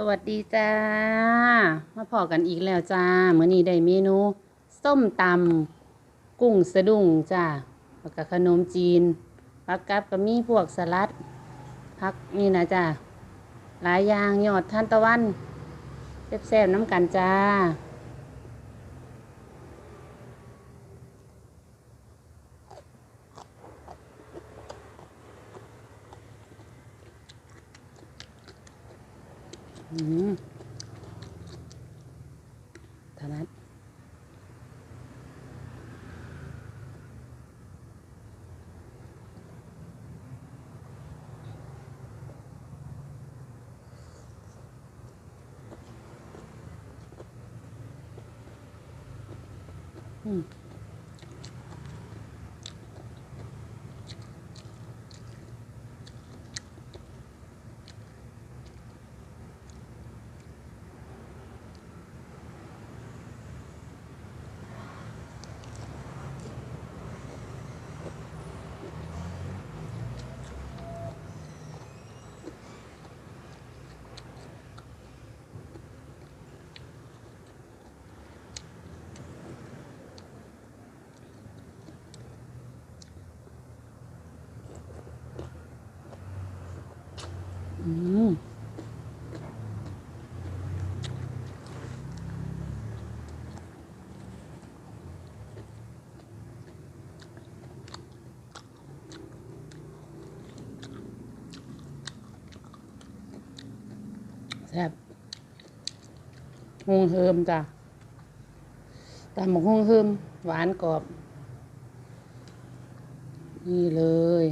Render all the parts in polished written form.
วัสดีจ้ามาพอกันอีกแล้วจ้ามื้อนี้ได้เมนูส้มตำกุ้งสะดุ้งจ้าแล้วก็ขนมจีนผักกับก็มีพวกสลัดผักนี่นะจ้าหลายอย่างยอดทานตะวันแซ่บๆน้ำกันจ้าอืมถนัดอืมอืมแซ่บฮงเฮิมจ้าตำบักฮงเฮิมหวานกรอบนี่เลย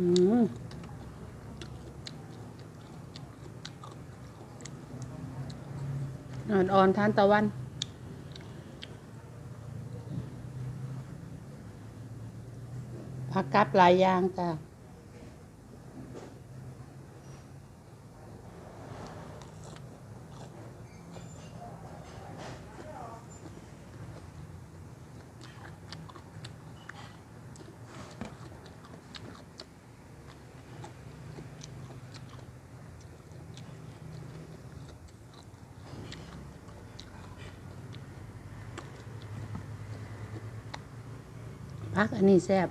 อืมอ่อนๆทานตะวันผักกับหลายอย่างจ้า พักอันนี้แซ่บ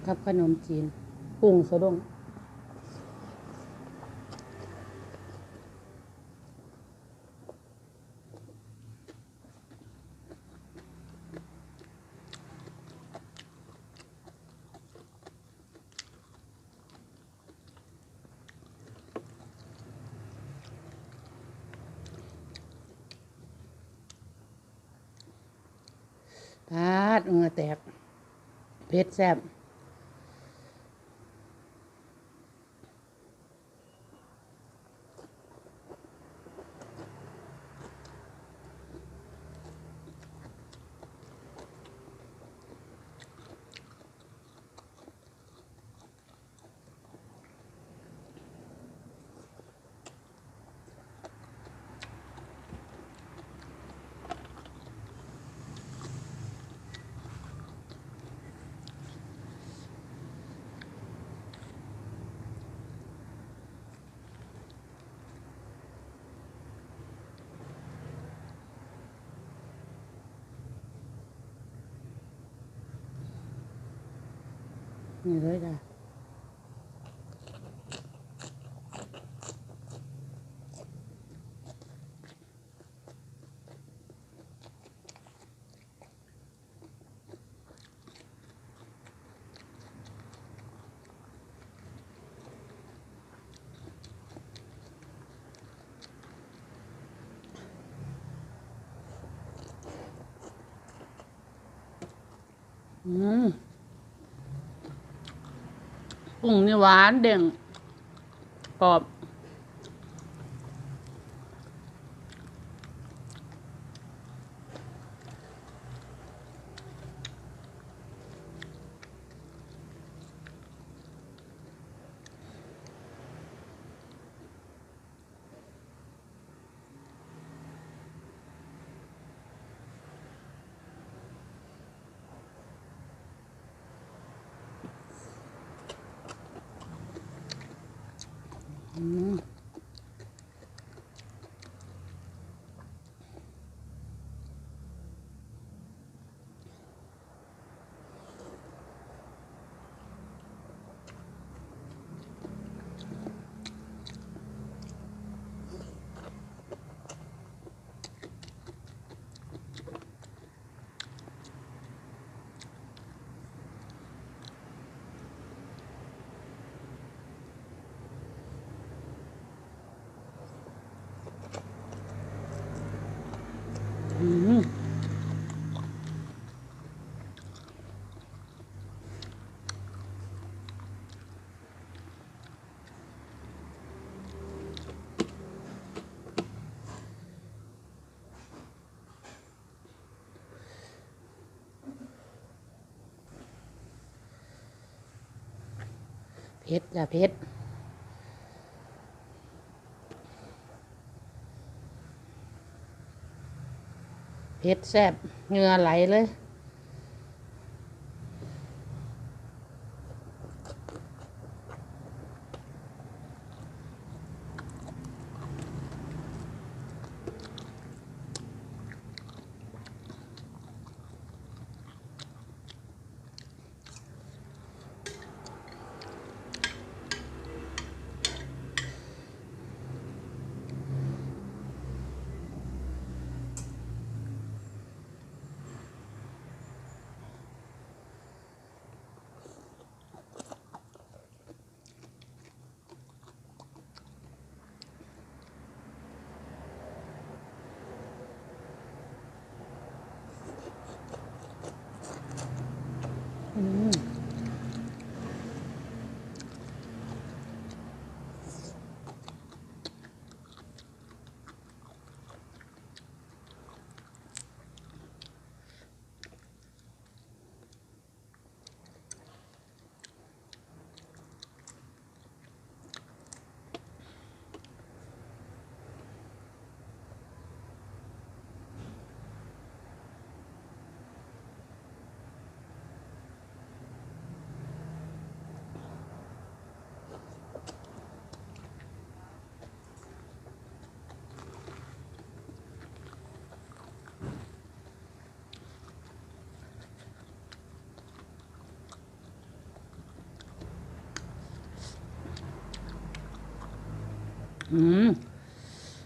กับขนมจีนกุ้งสะดุ้งปาดเหงื่อแตกเผ็ดแซ่บ นี่เลยจ้ะกุ้งนี่หวานเด้งกรอบเผ็ดจ้ะเผ็ดเผ็ดแซ่บเหงื่อไหลเลย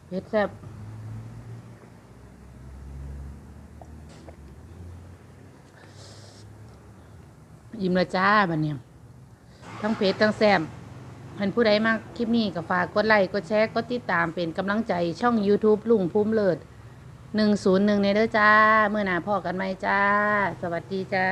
เผ็ดแซ่บอิ่มและจ้าบัดเนี่ยทั้งเผ็ดทั้งแซ่บเห็นผู้ใดมากคลิปนี้ก็ฝากกดไลค์กดแชร์กดติดตามเป็นกำลังใจช่อง YouTube ลุงภูมิเลิศ101ในเด้อจ้าเมื่อหน้าพ่อกันไหมจ้าสวัสดีจ้า